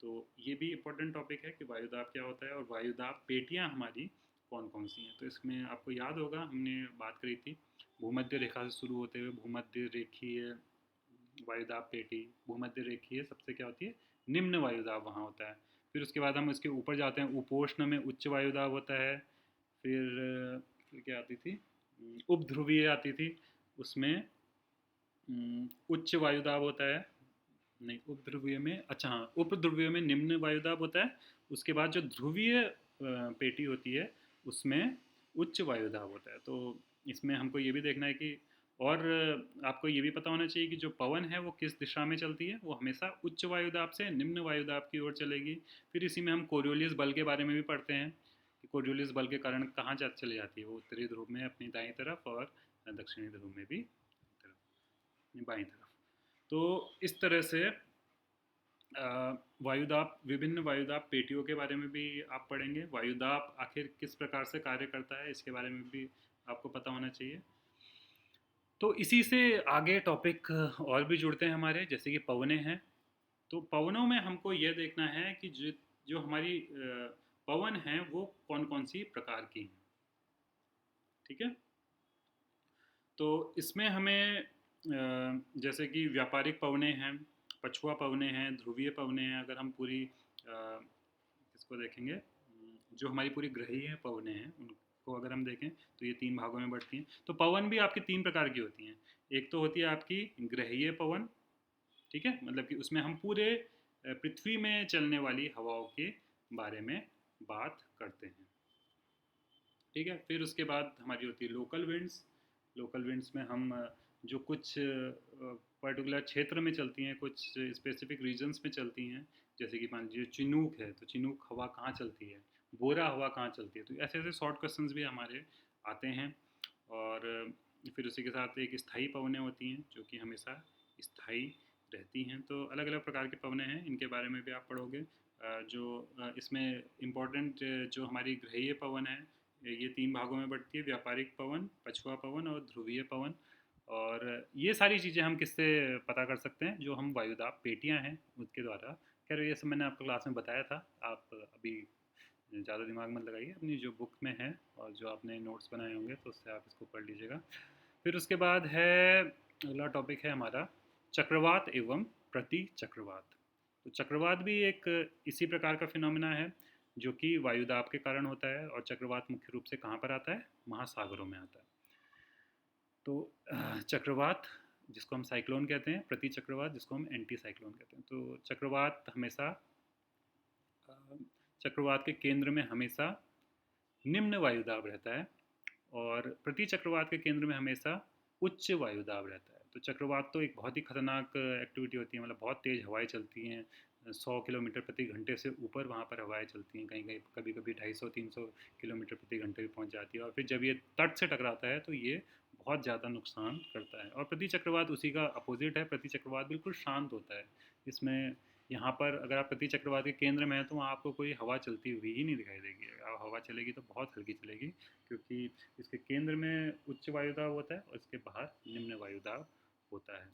A: तो ये भी इम्पोर्टेंट टॉपिक है कि वायुदाब क्या होता है और वायुदाब पेटियाँ हमारी कौन कौन सी हैं। तो इसमें आपको याद होगा हमने बात करी थी भूमध्य रेखा से शुरू होते हुए भूमध्य रेखीय वायुदाब पेटी, भूमध्य रेखीय सबसे क्या होती है, निम्न वायुदाब वहाँ होता है। फिर उसके बाद हम इसके ऊपर जाते हैं, उपोष्ण में उच्च वायुदाब होता है। फिर क्या आती थी, उपध्रुवीय आती थी, उसमें उच्च वायुदाब होता है। नहीं, उपध्रुवीय में, अच्छा हाँ, उपध्रुवीय में निम्न वायुदाब होता है। उसके बाद जो ध्रुवीय पेटी होती है उसमें उच्च वायुदाब होता है। तो इसमें हमको ये भी देखना है कि, और आपको ये भी पता होना चाहिए कि जो पवन है वो किस दिशा में चलती है, वो हमेशा उच्च वायुदाब से निम्न वायुदाब की ओर चलेगी। फिर इसी में हम कोरियोलिस बल के बारे में भी पढ़ते हैं कि कोरियोलिस बल के कारण कहाँ चली जाती है, वो उत्तरी ध्रुव में अपनी दाईं तरफ और दक्षिणी ध्रुव में भी बाईं तरफ। तो इस तरह से वायुदाब, विभिन्न वायुदाब पेटियों के बारे में भी आप पढ़ेंगे। वायुदाब आखिर किस प्रकार से कार्य करता है इसके बारे में भी आपको पता होना चाहिए। तो इसी से आगे टॉपिक और भी जुड़ते हैं हमारे, जैसे कि पवनें हैं। तो पवनों में हमको ये देखना है कि जो जो हमारी पवन हैं वो कौन कौन सी प्रकार की हैं, ठीक है। तो इसमें हमें जैसे कि व्यापारिक पवनें हैं, पछुआ पवनें हैं, ध्रुवीय पवनें हैं। अगर हम पूरी इसको देखेंगे, जो हमारी पूरी ग्रहीय पवनें हैं उनको अगर हम देखें तो ये तीन भागों में बढ़ती हैं। तो पवन भी आपकी तीन प्रकार की होती हैं। एक तो होती है आपकी ग्रहीय पवन, ठीक है, मतलब कि उसमें हम पूरे पृथ्वी में चलने वाली हवाओं के बारे में बात करते हैं। ठीक है, फिर उसके बाद हमारी होती है लोकल विंड्स। लोकल विंड्स में हम जो कुछ पर्टिकुलर क्षेत्र में चलती हैं, कुछ स्पेसिफिक रीजन्स में चलती हैं, जैसे कि मान लीजिए चिनूक है, तो चिनूक हवा कहाँ चलती है, बोरा हवा कहाँ चलती है, तो ऐसे ऐसे शॉर्ट क्वेश्चंस भी हमारे आते हैं। और फिर उसी के साथ एक स्थायी पवनें होती हैं जो कि हमेशा स्थायी रहती हैं। तो अलग अलग प्रकार के पवनें हैं, इनके बारे में भी आप पढ़ोगे। इसमें इम्पोर्टेंट जो हमारी ग्रहीय पवन है, ये 3 भागों में बढ़ती है: व्यापारिक पवन, पछुआ पवन और ध्रुवीय पवन। और ये सारी चीज़ें हम किससे पता कर सकते हैं? जो हम वायुदाब पेटियां हैं उसके द्वारा। खैर ये सब मैंने आपको क्लास में बताया था, आप अभी ज़्यादा दिमाग मत लगाइए, अपनी जो बुक में है और जो आपने नोट्स बनाए होंगे तो उससे आप इसको पढ़ लीजिएगा। फिर उसके बाद है अगला टॉपिक है हमारा चक्रवात एवं प्रति चक्रवात। तो चक्रवात भी एक इसी प्रकार का फिनोमिना है जो कि वायुदाब के कारण होता है। और चक्रवात मुख्य रूप से कहाँ पर आता है? महासागरों में आता है। तो चक्रवात जिसको हम साइक्लोन कहते हैं, प्रति चक्रवात जिसको हम एंटी साइक्लोन कहते हैं। तो चक्रवात हमेशा चक्रवात के केंद्र में हमेशा निम्न वायुदाब रहता है और प्रति चक्रवात के केंद्र में हमेशा उच्च वायुदाब रहता है। तो चक्रवात तो एक बहुत ही खतरनाक एक्टिविटी होती है, मतलब बहुत तेज़ हवाएं चलती हैं, 100 किलोमीटर प्रति घंटे से ऊपर वहाँ पर हवाएं चलती हैं, कहीं कहीं कभी कभी 250-300 किलोमीटर प्रति घंटे भी पहुँच जाती है। और फिर जब ये तट से टकराता है तो ये बहुत ज़्यादा नुकसान करता है। और प्रति चक्रवात उसी का अपोजिट है। प्रति चक्रवात बिल्कुल शांत होता है। इसमें यहाँ पर अगर आप प्रति चक्रवात के केंद्र में हैं तो वहाँ आपको कोई हवा चलती हुई ही नहीं दिखाई देगी। हवा चलेगी तो बहुत हल्की चलेगी, क्योंकि इसके केंद्र में उच्च वायुदाब होता है और इसके बाहर निम्न वायुदाब होता है।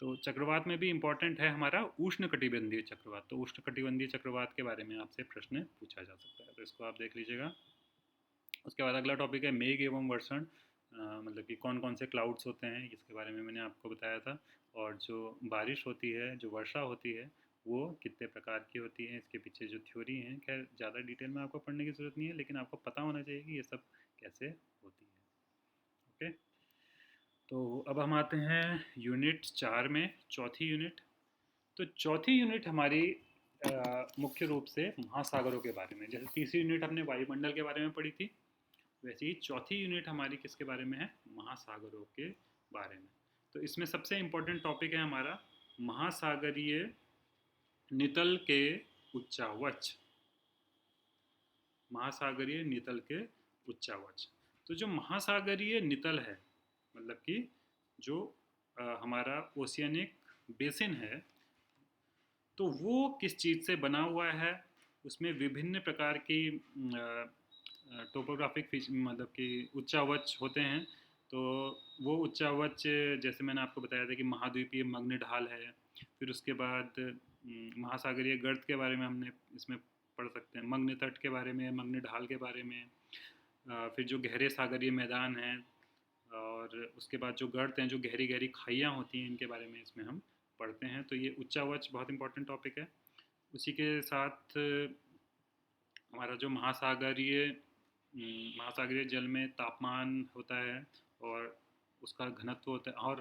A: तो चक्रवात में भी इम्पॉर्टेंट है हमारा उष्णकटिबंधीय चक्रवात। तो उष्णकटिबंधीय चक्रवात के बारे में आपसे प्रश्न पूछा जा सकता है, तो इसको आप देख लीजिएगा। उसके बाद अगला टॉपिक है मेघ एवं वर्षण। मतलब कि कौन कौन से क्लाउड्स होते हैं, इसके बारे में मैंने आपको बताया था। और जो बारिश होती है, जो वर्षा होती है, वो कितने प्रकार की होती है, इसके पीछे जो थ्योरी है, खैर ज़्यादा डिटेल में आपको पढ़ने की ज़रूरत नहीं है, लेकिन आपको पता होना चाहिए कि ये सब कैसे होती है। ओके, तो अब हम आते हैं यूनिट 4 में, चौथी यूनिट। तो चौथी यूनिट हमारी मुख्य रूप से महासागरों के बारे में। जैसे तीसरी यूनिट हमने वायुमंडल के बारे में पढ़ी थी, वैसे ही चौथी यूनिट हमारी किसके बारे में है? महासागरों के बारे में। तो इसमें सबसे इम्पोर्टेंट टॉपिक है हमारा महासागरीय नितल के उच्चावच। महासागरीय नितल के उच्चावच। तो जो महासागरीय नितल है, मतलब कि जो हमारा ओशियनिक बेसिन है, तो वो किस चीज़ से बना हुआ है? उसमें विभिन्न प्रकार की टोपोग्राफिक मतलब कि उच्चावच होते हैं। तो वो उच्चावच, जैसे मैंने आपको बताया था कि महाद्वीपीय मग्न ढाल है। फिर उसके बाद महासागरीय गर्त के बारे में हमने इसमें पढ़ सकते हैं, मग्न तट के बारे में, मग्न ढाल के बारे में। फिर जो गहरे सागरीय मैदान हैं, और उसके बाद जो गर्त हैं, जो गहरी गहरी खाइयाँ होती हैं, इनके बारे में इसमें हम पढ़ते हैं। तो ये उच्चावच बहुत इंपॉर्टेंट टॉपिक है। उसी के साथ हमारा जो महासागरीय जल में तापमान होता है और उसका घनत्व होता है, और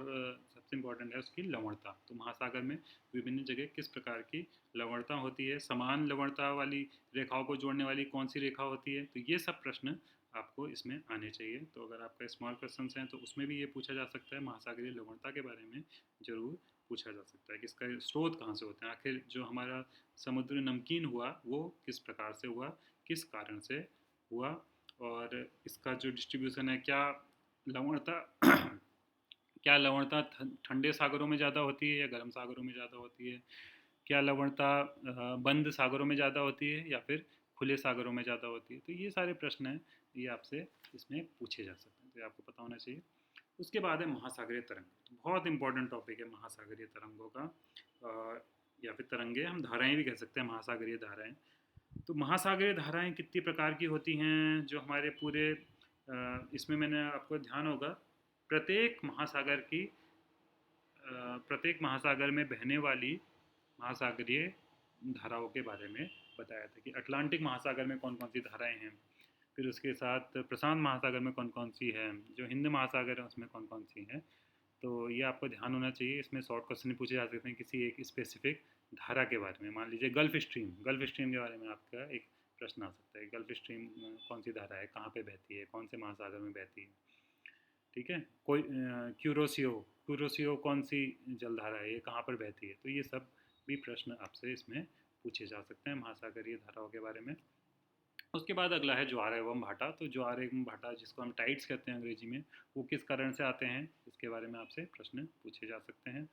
A: सबसे इम्पोर्टेंट है उसकी लवणता। तो महासागर में विभिन्न जगह किस प्रकार की लवणता होती है, समान लवणता वाली रेखाओं को जोड़ने वाली कौन सी रेखा होती है, तो ये सब प्रश्न आपको इसमें आने चाहिए। तो अगर आपका स्मॉल क्वेश्चंस हैं तो उसमें भी ये पूछा जा सकता है, महासागरीय लवणता के बारे में ज़रूर पूछा जा सकता है कि इसका स्रोत कहाँ से होते हैं, आखिर जो हमारा समुद्र नमकीन हुआ वो किस प्रकार से हुआ, किस कारण से हुआ, और इसका जो डिस्ट्रीब्यूशन है, क्या लवणता क्या लवणता ठंडे सागरों में ज़्यादा होती है या गर्म सागरों में ज़्यादा होती है, क्या लवणता बंद सागरों में ज़्यादा होती है या फिर खुले सागरों में ज़्यादा होती है। तो ये सारे प्रश्न हैं, ये आपसे इसमें पूछे जा सकते हैं, तो ये आपको पता होना चाहिए। उसके बाद है महासागरीय तरंग। तो बहुत इंपॉर्टेंट टॉपिक है महासागरीय तरंगों का, या फिर तरंगे, हम धाराएं भी कह सकते हैं, महासागरीय धाराएं। तो महासागरीय धाराएं कितनी प्रकार की होती हैं? जो हमारे पूरे इसमें मैंने आपको ध्यान होगा, प्रत्येक महासागर की प्रत्येक महासागर में बहने वाली महासागरीय धाराओं के बारे में बताया था कि अटलांटिक महासागर में कौन कौन सी धाराएं हैं, फिर उसके साथ प्रशांत महासागर में कौन कौन सी है, जो हिंद महासागर है उसमें कौन कौन सी है। तो ये आपको ध्यान होना चाहिए। इसमें शॉर्ट क्वेश्चन पूछे जा सकते हैं किसी एक स्पेसिफिक धारा के बारे में। मान लीजिए गल्फ स्ट्रीम, गल्फ स्ट्रीम के बारे में आपका एक प्रश्न आ सकता है। गल्फ स्ट्रीम कौन सी धारा है, कहाँ पे बहती है, कौन से महासागर में बहती है, ठीक है। कोई क्यूरोसियो क्यूरोसियो कौन सी जलधारा है, ये कहाँ पर बहती है, तो ये सब भी प्रश्न आपसे इसमें पूछे जा सकते हैं महासागरीय धाराओं के बारे में। उसके बाद अगला है ज्वार एवं भाटा। तो ज्वार एवं भाटा जिसको हम टाइड्स कहते हैं अंग्रेजी में, वो किस कारण से आते हैं, इसके बारे में आपसे प्रश्न पूछे जा सकते हैं।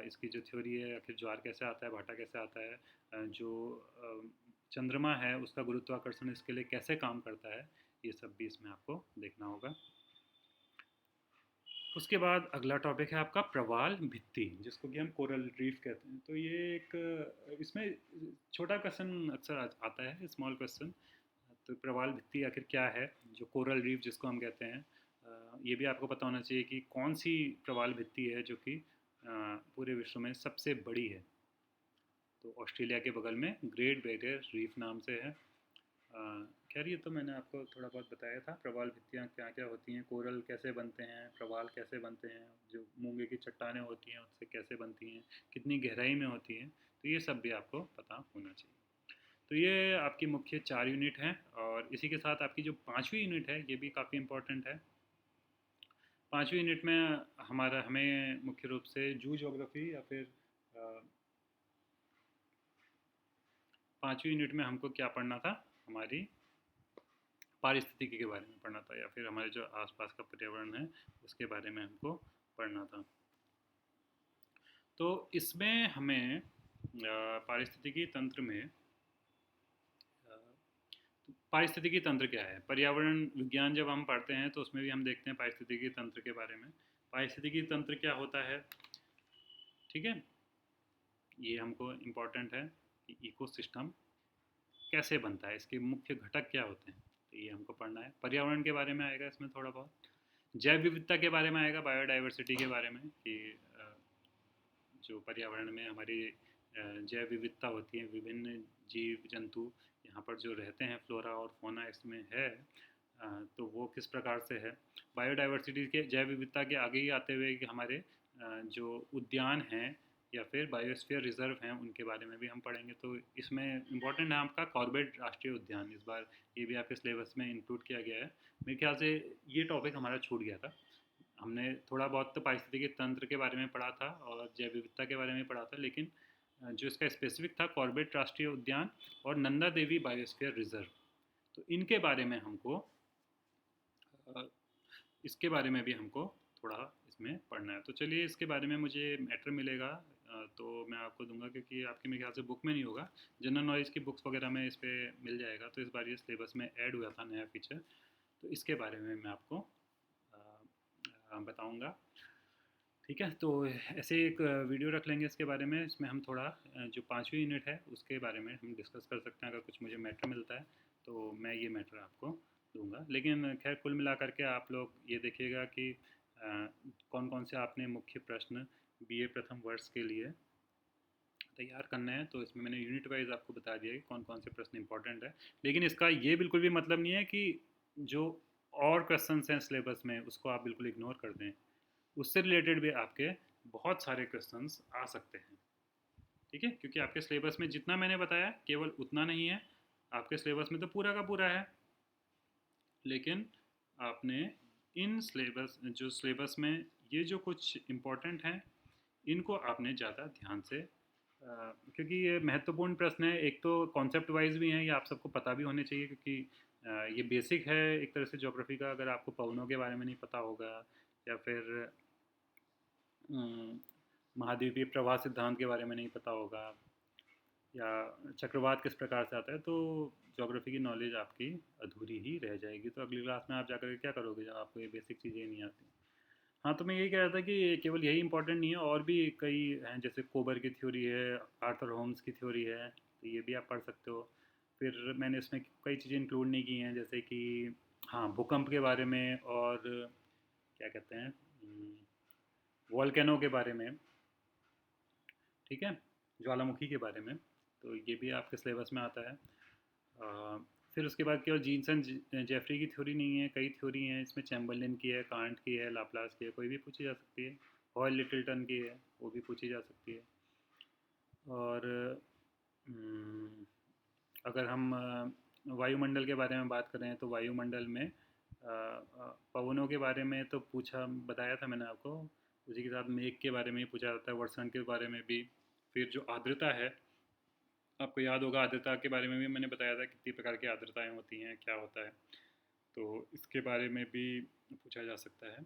A: इसकी जो थ्योरी है, आखिर ज्वार कैसे आता है, भाटा कैसे आता है, जो चंद्रमा है उसका गुरुत्वाकर्षण इसके लिए कैसे काम करता है, ये सब भी इसमें आपको देखना होगा। उसके बाद अगला टॉपिक है आपका प्रवाल भित्ति, जिसको कि हम कोरल रीफ कहते हैं। तो ये एक इसमें छोटा क्वेश्चन अक्सर आता है, स्मॉल क्वेश्चन। तो प्रवाल भित्ति आखिर क्या है, जो कोरल रीफ जिसको हम कहते हैं, ये भी आपको पता होना चाहिए कि कौन सी प्रवाल भित्ति है जो कि पूरे विश्व में सबसे बड़ी है। तो ऑस्ट्रेलिया के बगल में ग्रेट बैरियर रीफ नाम से है। खैर ये तो मैंने आपको थोड़ा बहुत बताया था, प्रवाल भित्तियाँ क्या क्या होती हैं, कोरल कैसे बनते हैं, प्रवाल कैसे बनते हैं, जो मूंगे की चट्टानें होती हैं उससे कैसे बनती हैं, कितनी गहराई में होती हैं, तो ये सब भी आपको पता होना चाहिए। तो ये आपकी मुख्य 4 यूनिट हैं, और इसी के साथ आपकी जो 5वीं यूनिट है ये भी काफ़ी इम्पोर्टेंट है। 5वीं यूनिट में हमें मुख्य रूप से जू ज्योग्राफी या फिर 5वीं यूनिट में हमको क्या पढ़ना था, हमारी पारिस्थितिकी के बारे में पढ़ना था, या फिर हमारे जो आसपास का पर्यावरण है उसके बारे में हमको पढ़ना था। तो इसमें हमें पारिस्थितिकी तंत्र में पारिस्थितिकी तंत्र क्या है, पर्यावरण विज्ञान जब हम पढ़ते हैं तो उसमें भी हम देखते हैं पारिस्थितिकी तंत्र के बारे में। पारिस्थितिकी तंत्र क्या होता है, ठीक है, ये हमको इम्पोर्टेंट है कि इकोसिस्टम कैसे बनता है, इसके मुख्य घटक क्या होते हैं, तो ये हमको पढ़ना है। पर्यावरण के बारे में आएगा इसमें थोड़ा बहुत, जैव विविधता के बारे में आएगा, बायोडाइवर्सिटी के बारे में, कि जो पर्यावरण में हमारी जैव विविधता होती है, विभिन्न जीव जंतु यहाँ पर जो रहते हैं, फ्लोरा और फोना इसमें है, तो वो किस प्रकार से है। बायोडाइवर्सिटी के, जैव विविधता के आगे ही आते हुए कि हमारे जो उद्यान हैं या फिर बायोस्फीयर रिजर्व हैं, उनके बारे में भी हम पढ़ेंगे। तो इसमें इम्पोर्टेंट है आपका कॉर्बेट राष्ट्रीय उद्यान, इस बार ये भी आपके सिलेबस में इंक्लूड किया गया है। मेरे ख्याल से ये टॉपिक हमारा छूट गया था, हमने थोड़ा बहुत तो पारिस्थितिकी तंत्र के बारे में पढ़ा था और जैव विविधता के बारे में पढ़ा था, लेकिन जो इसका स्पेसिफिक था कॉर्बेट राष्ट्रीय उद्यान और नंदा देवी बायोस्फीयर रिजर्व, तो इनके बारे में हमको इसके बारे में भी हमको थोड़ा इसमें पढ़ना है। तो चलिए, इसके बारे में मुझे मैटर मिलेगा तो मैं आपको दूंगा, क्योंकि आपके मेरे ख्याल से बुक में नहीं होगा, जनरल नॉलेज की बुक्स वगैरह में इस पर मिल जाएगा। तो इस बार ये सिलेबस में ऐड हुआ था नया फीचर, तो इसके बारे में मैं आपको बताऊंगा, ठीक है। तो ऐसे एक वीडियो रख लेंगे इसके बारे में, इसमें हम थोड़ा जो 5वीं यूनिट है उसके बारे में हम डिस्कस कर सकते हैं। अगर कुछ मुझे मैटर मिलता है तो मैं ये मैटर आपको दूंगा। लेकिन खैर कुल मिला करके आप लोग ये देखिएगा कि कौन कौन से आपने मुख्य प्रश्न बीए प्रथम वर्ष के लिए तैयार करना है। तो इसमें मैंने यूनिट वाइज आपको बता दिया कि कौन कौन से प्रश्न इंपॉर्टेंट है, लेकिन इसका ये बिल्कुल भी मतलब नहीं है कि जो और क्वेश्चन हैं सिलेबस में उसको आप बिल्कुल इग्नोर कर दें, उससे रिलेटेड भी आपके बहुत सारे क्वेश्चंस आ सकते हैं, ठीक है। क्योंकि आपके सिलेबस में जितना मैंने बताया केवल उतना नहीं है, आपके सिलेबस में तो पूरा का पूरा है, लेकिन आपने इन सिलेबस, जो सिलेबस में ये जो कुछ इम्पोर्टेंट हैं, इनको आपने ज़्यादा ध्यान से क्योंकि ये महत्वपूर्ण प्रश्न है, एक तो कॉन्सेप्ट वाइज भी हैं, ये आप सबको पता भी होने चाहिए, क्योंकि ये बेसिक है एक तरह से ज्योग्राफी का। अगर आपको पवनों के बारे में नहीं पता होगा, या फिर महाद्वीपीय प्रवाह सिद्धांत के बारे में नहीं पता होगा, या चक्रवात किस प्रकार से आता है, तो ज्योग्राफी की नॉलेज आपकी अधूरी ही रह जाएगी। तो अगली क्लास में आप जाकर क्या करोगे जब आपको ये बेसिक चीज़ें नहीं आती। हाँ, तो मैं यही कह रहा था कि केवल यही इंपॉर्टेंट नहीं है, और भी कई हैं, जैसे कोबर की थ्योरी है, आर्थर होम्स की थ्योरी है, तो ये भी आप पढ़ सकते हो। फिर मैंने इसमें कई चीज़ें इंक्लूड नहीं की हैं, जैसे कि हाँ, भूकंप के बारे में, और क्या कहते हैं, वॉल्केनो के बारे में, ठीक है, ज्वालामुखी के बारे में, तो ये भी आपके सिलेबस में आता है। फिर उसके बाद केवल जीन्स एंड जेफरी की थ्योरी नहीं है, कई थ्योरी हैं इसमें, चैम्बरलिन की है, कांट की है, लाप्लास की है, कोई भी पूछी जा सकती है, हॉयल लिटिलटन की है, वो भी पूछी जा सकती है। और अगर हम वायुमंडल के बारे में बात कर रहे हैं तो वायुमंडल में पवनों के बारे में तो बताया था मैंने आपको। उसी के साथ मेघ के बारे में ही पूछा जाता है, वर्षण के बारे में भी। फिर जो आर्द्रता है, आपको याद होगा आर्द्रता के बारे में भी मैंने बताया था कितनी प्रकार की आर्द्रताएं होती हैं, क्या होता है। तो इसके बारे में भी पूछा जा सकता है।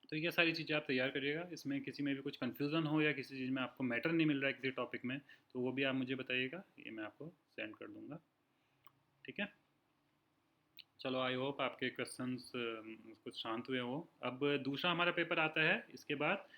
A: तो ये सारी चीज़ें आप तैयार करिएगा। इसमें किसी में भी कुछ कन्फ्यूज़न हो या किसी चीज़ में आपको मैटर नहीं मिल रहा है किसी टॉपिक में, तो वो भी आप मुझे बताइएगा, ये मैं आपको सेंड कर दूँगा। ठीक है, चलो आई होप आपके क्वेश्चंस कुछ शांत हुए हो। अब दूसरा हमारा पेपर आता है इसके बाद,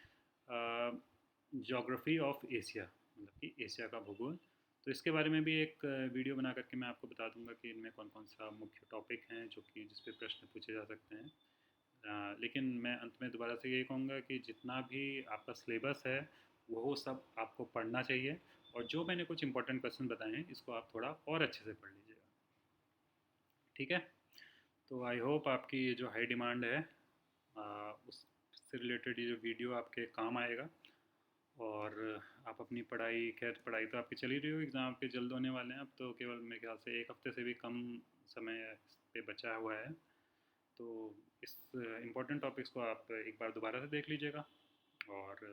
A: जोग्राफ़ी ऑफ एशिया, मतलब कि एशिया का भूगोल। तो इसके बारे में भी एक वीडियो बना करके मैं आपको बता दूंगा कि इनमें कौन कौन सा मुख्य टॉपिक हैं जो कि जिस पे प्रश्न पूछे जा सकते हैं। लेकिन मैं अंत में दोबारा से यही कहूँगा कि जितना भी आपका सिलेबस है वो सब आपको पढ़ना चाहिए, और जो मैंने कुछ इंपॉर्टेंट क्वेश्चन बताए हैं इसको आप थोड़ा और अच्छे से पढ़ लीजिएगा। ठीक है, तो आई होप आपकी ये जो हाई डिमांड है उससे रिलेटेड ये जो वीडियो आपके काम आएगा। और आप अपनी पढ़ाई, खैर पढ़ाई तो आपकी चल ही रही हो, एग्ज़ाम आपके जल्द होने वाले हैं। अब तो केवल मेरे ख्याल से एक हफ्ते से भी कम समय इस पे बचा हुआ है। तो इस इम्पोर्टेंट टॉपिक्स को आप एक बार दोबारा से देख लीजिएगा। और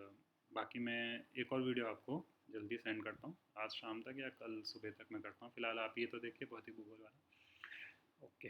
A: बाकी मैं एक और वीडियो आपको जल्दी सेंड करता हूँ, आज शाम तक या कल सुबह तक मैं करता हूँ। फ़िलहाल आप ये तो देखिए भौतिक भूगोल वाला। ओके।